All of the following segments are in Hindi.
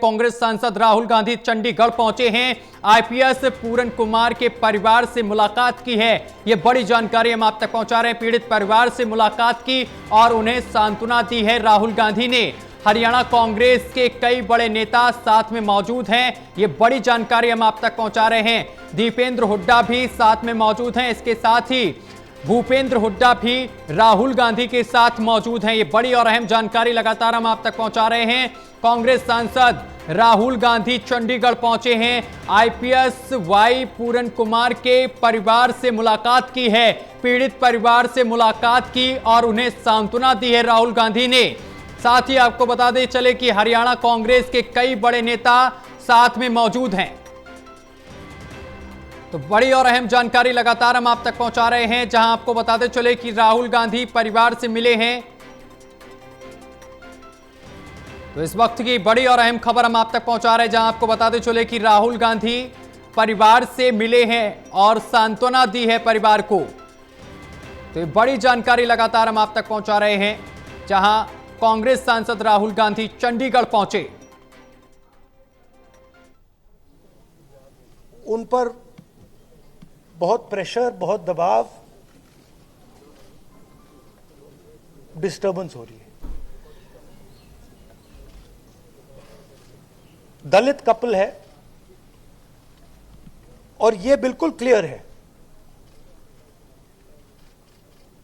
कांग्रेस सांसद राहुल गांधी चंडीगढ़ पहुंचे हैं। आईपीएस पूरन कुमार के परिवार से मुलाकात की है। यह बड़ी जानकारी हम आप तक पहुंचा रहे हैं। पीड़ित परिवार से मुलाकात की और उन्हें सांत्वना दी है राहुल गांधी ने। हरियाणा कांग्रेस के कई बड़े नेता साथ में मौजूद हैं। ये बड़ी जानकारी हम आप तक पहुंचा रहे हैं। दीपेंद्र हुड्डा भी साथ में मौजूद हैं। इसके साथ ही भूपेंद्र हुड्डा भी राहुल गांधी के साथ मौजूद हैं। ये बड़ी और अहम जानकारी लगातार हम आप तक पहुंचा रहे हैं। कांग्रेस सांसद राहुल गांधी चंडीगढ़ पहुंचे हैं। आईपीएस वाई पूरन कुमार के परिवार से मुलाकात की है। पीड़ित परिवार से मुलाकात की और उन्हें सांत्वना दी है राहुल गांधी ने। साथ ही आपको बता दें चले कि हरियाणा कांग्रेस के कई बड़े नेता साथ में मौजूद हैं। तो बड़ी और अहम जानकारी लगातार हम आप तक पहुंचा रहे हैं, जहां आपको बताते चले कि राहुल गांधी परिवार से मिले हैं। तो इस वक्त की बड़ी और अहम खबर हम आप तक पहुंचा रहे हैं, जहां आपको बताते चले कि राहुल गांधी परिवार से मिले हैं और सांत्वना दी है परिवार को। तो ये बड़ी जानकारी लगातार हम आप तक पहुंचा रहे हैं, जहां कांग्रेस सांसद राहुल गांधी चंडीगढ़ पहुंचे। उन पर बहुत प्रेशर, बहुत दबाव, डिस्टर्बेंस हो रही है। दलित कपल है और यह बिल्कुल क्लियर है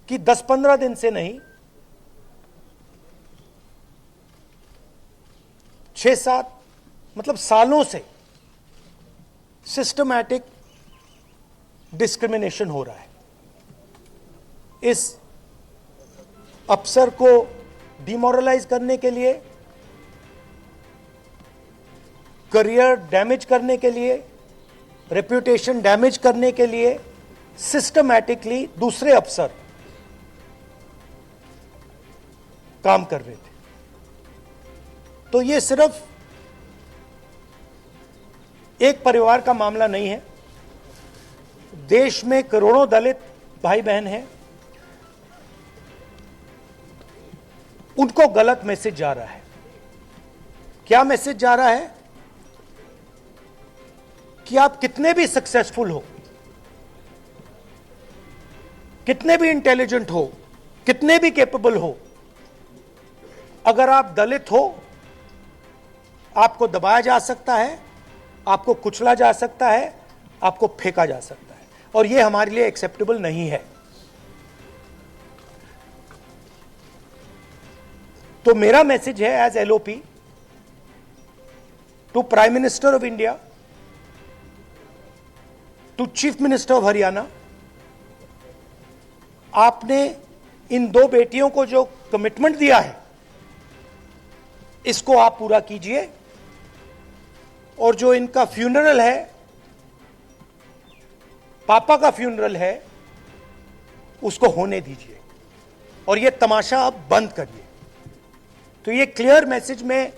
कि 10-15 दिन से नहीं, 6-7 मतलब सालों से सिस्टमैटिक डिस्क्रिमिनेशन हो रहा है। इस अफसर को डिमोरलाइज करने के लिए, करियर डैमेज करने के लिए, रेप्यूटेशन डैमेज करने के लिए सिस्टमैटिकली दूसरे अफसर काम कर रहे थे। तो यह सिर्फ एक परिवार का मामला नहीं है। देश में करोड़ों दलित भाई बहन हैं, उनको गलत मैसेज जा रहा है। क्या मैसेज जा रहा है? कि आप कितने भी सक्सेसफुल हो, कितने भी इंटेलिजेंट हो, कितने भी कैपेबल हो, अगर आप दलित हो, आपको दबाया जा सकता है, आपको कुचला जा सकता है, आपको फेंका जा सकता है, और यह हमारे लिए एक्सेप्टेबल नहीं है। तो मेरा मैसेज है as LOP to prime minister of India, to chief minister of Haryana, आपने इन दो बेटियों को जो कमिटमेंट दिया है, इसको आप पूरा कीजिए। और जो इनका फ्यूनरल है, पापा का फ्यूनरल है, उसको होने दीजिए और यह तमाशा अब बंद करिए। तो यह क्लियर मैसेज मैं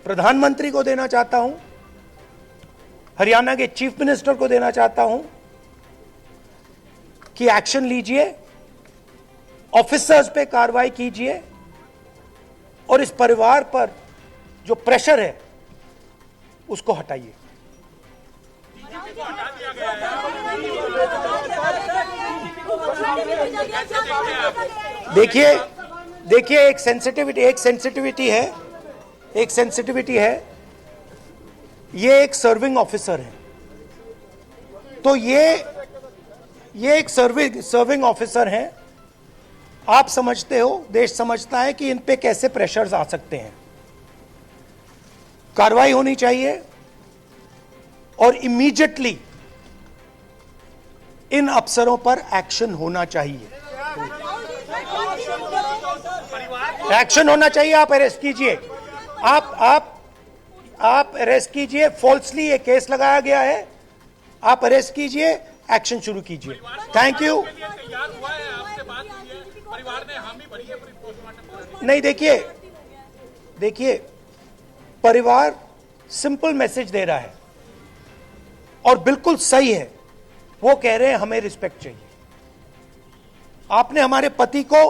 प्रधानमंत्री को देना चाहता हूं, हरियाणा के चीफ मिनिस्टर को देना चाहता हूं कि एक्शन लीजिए, ऑफिसर्स पे कार्रवाई कीजिए और इस परिवार पर जो प्रेशर है उसको हटाइए। देखिए एक सेंसिटिविटी है। ये एक सर्विंग ऑफिसर है, तो ये एक सर्विंग ऑफिसर है। आप समझते हो, देश समझता है कि इन पे कैसे प्रेशर्स आ सकते हैं। कार्रवाई होनी चाहिए और इमीडिएटली इन अफसरों पर एक्शन होना चाहिए। एक्शन होना चाहिए। आप अरेस्ट कीजिए, आप अरेस्ट कीजिए। फॉल्सली ये केस लगाया गया है, आप अरेस्ट कीजिए, एक्शन शुरू कीजिए। Thank you. नहीं, देखिए परिवार सिंपल मैसेज दे रहा है और बिल्कुल सही है। वो कह रहे हैं हमें रिस्पेक्ट चाहिए। आपने हमारे पति को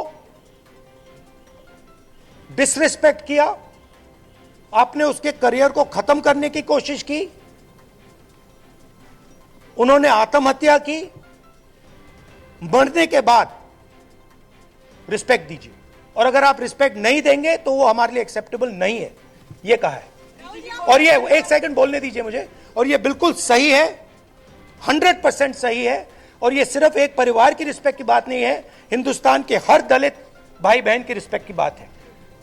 डिसरिस्पेक्ट किया, आपने उसके करियर को खत्म करने की कोशिश की, उन्होंने आत्महत्या की। मरने के बाद रिस्पेक्ट दीजिए, और अगर आप रिस्पेक्ट नहीं देंगे तो वो हमारे लिए एक्सेप्टेबल नहीं है, ये कहा है। और ये एक सेकंड बोलने दीजिए मुझे, और ये बिल्कुल सही है, 100% सही है। और ये सिर्फ एक परिवार की रिस्पेक्ट की बात नहीं है, हिंदुस्तान के हर दलित भाई बहन की रिस्पेक्ट की बात है।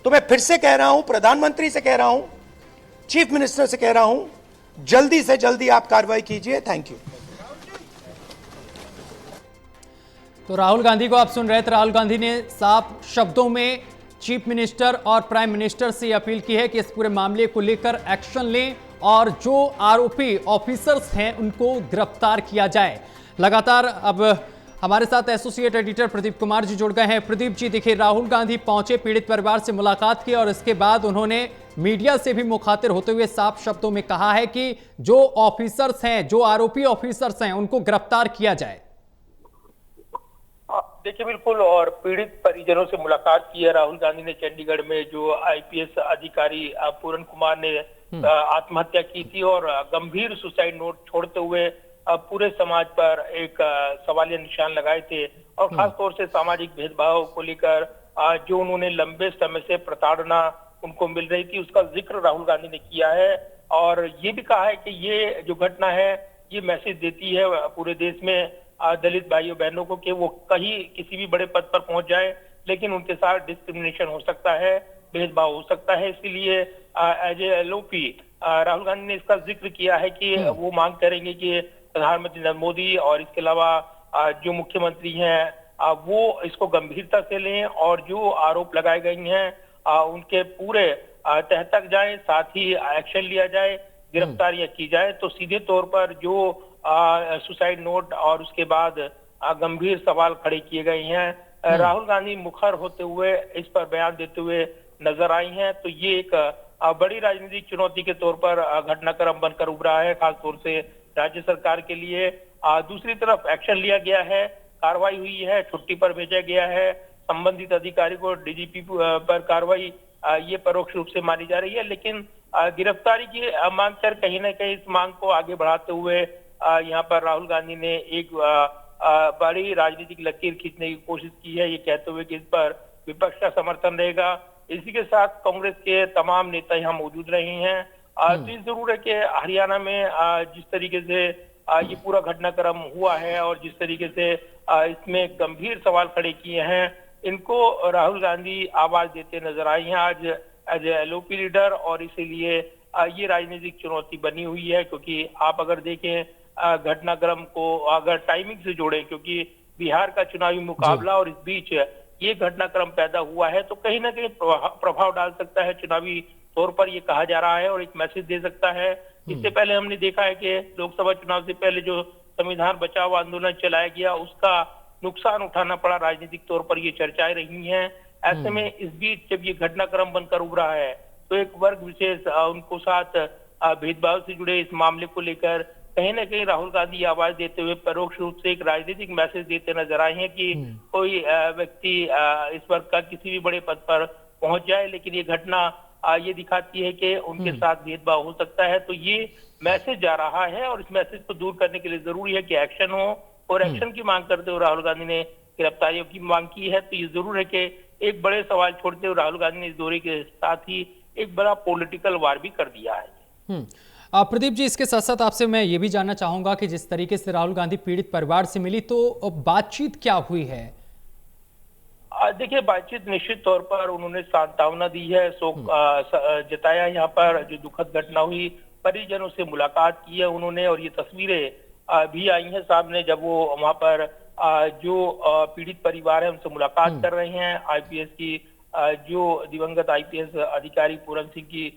तो मैं फिर से कह रहा हूं, प्रधानमंत्री से कह रहा हूं, चीफ मिनिस्टर से कह रहा हूं, जल्दी से जल्दी आप कार्रवाई कीजिए। Thank you. तो राहुल गांधी को आप सुन रहे थे। राहुल गांधी ने साफ शब्दों में चीफ मिनिस्टर और प्राइम मिनिस्टर से अपील की है कि इस पूरे मामले को लेकर एक्शन लें और जो आरोपी ऑफिसर्स हैं उनको गिरफ्तार किया जाए। लगातार अब हमारे साथ एसोसिएट एडिटर प्रदीप कुमार जी जुड़ गए हैं। प्रदीप जी, देखिए, राहुल गांधी पहुंचे, पीड़ित परिवार से मुलाकात की और इसके बाद उन्होंने मीडिया से भी मुखातिब होते हुए साफ शब्दों में कहा है कि जो ऑफिसर्स हैं, जो आरोपी ऑफिसर्स हैं, उनको गिरफ्तार किया जाए। देखिए, बिल्कुल, और पीड़ित परिजनों से मुलाकात की है राहुल गांधी ने चंडीगढ़ में। जो आईपीएस अधिकारी पूरन कुमार ने आत्महत्या की थी और गंभीर सुसाइड नोट छोड़ते हुए पूरे समाज पर एक सवालिया निशान लगाए थे, और खासतौर से सामाजिक भेदभाव को लेकर जो उन्होंने लंबे समय से प्रताड़ना उनको मिल रही थी, उसका जिक्र राहुल गांधी ने किया है। और ये भी कहा है कि ये जो घटना है, ये मैसेज देती है पूरे देश में दलित भाइयों बहनों को कि वो कहीं किसी भी बड़े पद पर पहुंच जाए, लेकिन उनके साथ डिस्क्रिमिनेशन हो सकता है, भेदभाव हो सकता है। इसीलिए as a LOP Rahul Gandhi ने इसका जिक्र किया है कि वो मांग करेंगे कि प्रधानमंत्री नरेंद्र मोदी और इसके अलावा जो मुख्यमंत्री हैं वो इसको गंभीरता से लें और जो आरोप लगाए गए हैं उनके पूरे तह तक जाए, साथ ही एक्शन लिया जाए, गिरफ्तारियां की जाए। तो सीधे तौर पर जो सुसाइड नोट और उसके बाद गंभीर सवाल खड़े किए गए हैं, राहुल गांधी मुखर होते हुए इस पर बयान देते हुए नजर आई हैं। तो ये एक बड़ी राजनीतिक चुनौती के तौर पर घटनाक्रम बनकर उभरा है, खासतौर से राज्य सरकार के लिए। दूसरी तरफ एक्शन लिया गया है, कार्रवाई हुई है, छुट्टी पर भेजा गया है संबंधित अधिकारी को, डीजीपी पर कार्रवाई ये परोक्ष रूप से मानी जा रही है। लेकिन गिरफ्तारी की मांग कर कहीं ना कहीं इस मांग को आगे बढ़ाते हुए यहाँ पर राहुल गांधी ने एक बड़ी राजनीतिक लकीर खींचने की कोशिश की है, ये कहते हुए कि इस पर विपक्ष का समर्थन रहेगा। इसी के साथ कांग्रेस के तमाम नेता यहाँ मौजूद रहे हैं। तो ये जरूर है कि हरियाणा में जिस तरीके से ये पूरा घटनाक्रम हुआ है और जिस तरीके से इसमें गंभीर सवाल खड़े किए हैं, इनको राहुल गांधी आवाज देते नजर आए हैं आज एज ए एलओपी लीडर। और इसीलिए ये राजनीतिक चुनौती बनी हुई है, क्योंकि आप अगर देखें घटनाक्रम को अगर टाइमिंग से जोड़ें, क्योंकि बिहार का चुनावी मुकाबला और इस बीच ये घटनाक्रम पैदा हुआ है, तो कहीं ना कहीं प्रभाव डाल सकता है चुनावी तौर पर, ये कहा जा रहा है, और एक मैसेज दे सकता है। इससे पहले हमने देखा है कि लोकसभा चुनाव से पहले जो संविधान बचाओ आंदोलन चलाया गया, उसका नुकसान उठाना पड़ा, राजनीतिक तौर पर ये चर्चाएं रही हैं। ऐसे में इस बीच जब ये घटनाक्रम बनकर उभरा है, तो एक वर्ग विशेष उनको साथ भेदभाव से जुड़े इस मामले को लेकर कहीं ना कहीं राहुल गांधी आवाज देते हुए परोक्ष रूप से एक राजनीतिक मैसेज देते नजर आए हैं कि कोई व्यक्ति इस वर्ग का किसी भी बड़े पद पर पहुंच जाए, लेकिन ये घटना ये दिखाती है कि उनके साथ भेदभाव हो सकता है। तो ये मैसेज जा रहा है, और इस मैसेज को दूर करने के लिए जरूरी है कि एक्शन हो, और एक्शन की मांग करते हुए राहुल गांधी ने गिरफ्तारियों की मांग की है। तो ये जरूर है कि एक बड़े सवाल छोड़ते हुए राहुल गांधी ने इस दौरे के साथ ही एक बड़ा पॉलिटिकल वार भी कर दिया है। प्रदीप जी, इसके साथ साथ आपसे मैं ये भी जानना चाहूंगा कि जिस तरीके से राहुल गांधी पीड़ित परिवार से मिली, तो बातचीत क्या हुई है? देखिए, बातचीत निश्चित तौर पर उन्होंने सांत्वना दी है, शोक जताया यहाँ पर जो दुखद घटना हुई, परिजनों से मुलाकात की है उन्होंने, और ये तस्वीरें भी आई हैं सामने जब वो वहाँ पर जो पीड़ित परिवार है उनसे मुलाकात कर रहे हैं। आईपीएस की जो दिवंगत आईपीएस अधिकारी पूरन सिंह की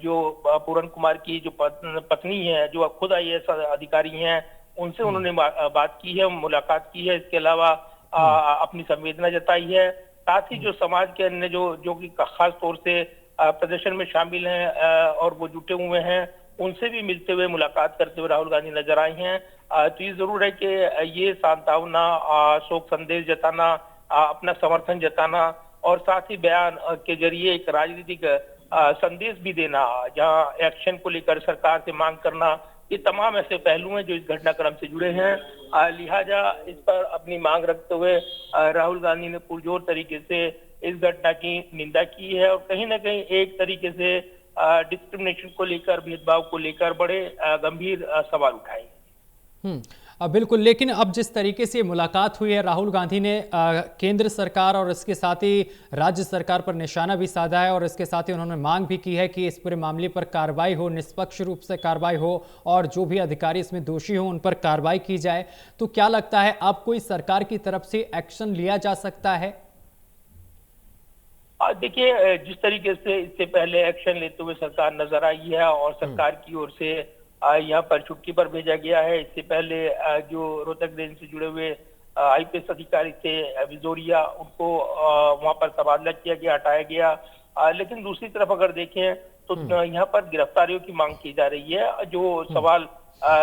जो पूरन कुमार की जो पत्नी है, जो खुद आईएएस अधिकारी हैं, उनसे उन्होंने बात की है, मुलाकात की है। इसके अलावा अपनी संवेदना जताई है। साथ ही जो समाज के अन्य जो कि खास तौर से प्रदर्शन में शामिल हैं और वो जुटे हुए हैं, उनसे भी मिलते हुए मुलाकात करते हुए राहुल गांधी नजर आए हैं। तो ये जरूर है कि ये सांत्वना, शोक संदेश जताना, अपना समर्थन जताना और साथ ही बयान के जरिए एक राजनीतिक संदेश भी देना, जहां एक्शन को लेकर सरकार से मांग करना, ये तमाम ऐसे पहलू हैं जो इस घटनाक्रम से जुड़े हैं। लिहाजा इस पर अपनी मांग रखते हुए राहुल गांधी ने पुरजोर तरीके से इस घटना की निंदा की है और कहीं ना कहीं एक तरीके से डिस्क्रिमिनेशन को लेकर, भेदभाव को लेकर बड़े गंभीर सवाल उठाए। बिल्कुल, लेकिन अब जिस तरीके से मुलाकात हुई है, राहुल गांधी ने केंद्र सरकार और इसके साथ ही राज्य सरकार पर निशाना भी साधा है और इसके साथ ही उन्होंने मांग भी की है कि इस पूरे मामले पर कार्रवाई हो, निष्पक्ष रूप से कार्रवाई हो और जो भी अधिकारी इसमें दोषी हो उन पर कार्रवाई की जाए। तो क्या लगता है, अब कोई सरकार की तरफ से एक्शन लिया जा सकता है? देखिए, जिस तरीके से इससे पहले एक्शन लेते हुए सरकार नजर आई है और सरकार की ओर से यहाँ पर छुट्टी पर भेजा गया है। इससे पहले जो रोहतक रेंज से जुड़े हुए आईपीएस अधिकारी थे विजोरिया, उनको वहां पर तबादला किया गया, हटाया गया। लेकिन दूसरी तरफ अगर देखें तो यहाँ पर गिरफ्तारियों की मांग की जा रही है, जो सवाल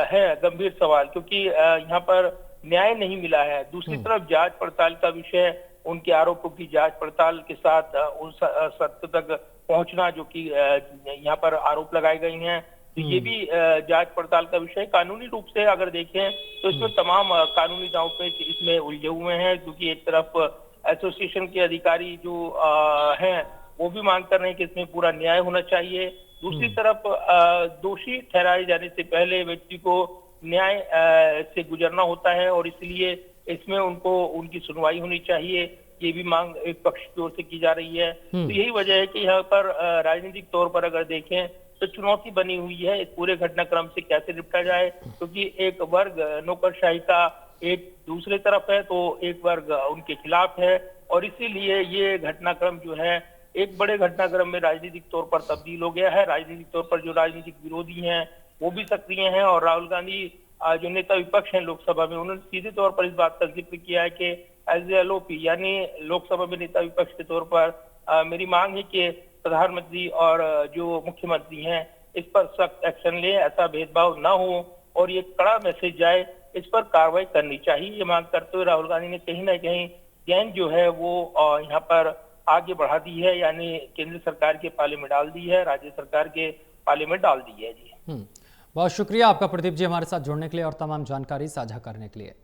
है गंभीर सवाल, क्योंकि यहाँ पर न्याय नहीं मिला है। दूसरी तरफ जांच पड़ताल का विषय, उनके आरोपों की जांच पड़ताल के साथ उस सत्य तक पहुंचना जो कि यहाँ पर आरोप लगाए गए हैं, तो ये भी जांच पड़ताल का विषय। कानूनी रूप से अगर देखें तो इसमें तमाम कानूनी दांवपेच इसमें उलझे हुए हैं, क्योंकि एक तरफ एसोसिएशन के अधिकारी जो हैं वो भी मांग कर रहे हैं कि इसमें पूरा न्याय होना चाहिए। दूसरी तरफ दोषी ठहराए जाने से पहले व्यक्ति को न्याय से गुजरना होता है और इसलिए इसमें उनको उनकी सुनवाई होनी चाहिए, ये भी मांग एक पक्ष की ओर से की जा रही है। तो यही वजह है कि यहाँ पर राजनीतिक तौर पर अगर देखें तो चुनौती बनी हुई है इस पूरे घटनाक्रम से कैसे निपटा जाए, क्योंकि एक वर्ग नौकरशाही का एक दूसरे तरफ है तो एक वर्ग उनके खिलाफ है और इसीलिए ये घटनाक्रम जो है एक बड़े घटनाक्रम में राजनीतिक तौर पर तब्दील हो गया है। राजनीतिक तौर पर जो राजनीतिक विरोधी हैं वो भी सक्रिय हैं और राहुल गांधी जो नेता विपक्ष हैं लोकसभा में, उन्होंने सीधे तौर पर इस बात का जिक्र किया है कि एज ए एलओपी यानी लोकसभा में नेता विपक्ष के तौर पर मेरी मांग है कि प्रधानमंत्री और जो मुख्यमंत्री हैं इस पर सख्त एक्शन ले, ऐसा भेदभाव ना हो और ये कड़ा मैसेज जाए, इस पर कार्रवाई करनी चाहिए। ये मांग करते हुए राहुल गांधी ने कहीं ना कहीं गेंद जो है वो यहाँ पर आगे बढ़ा दी है, यानी केंद्र सरकार के पाले में डाल दी है, राज्य सरकार के पाले में डाल दी है। जी बहुत शुक्रिया आपका प्रदीप जी, हमारे साथ जुड़ने के लिए और तमाम जानकारी साझा करने के लिए।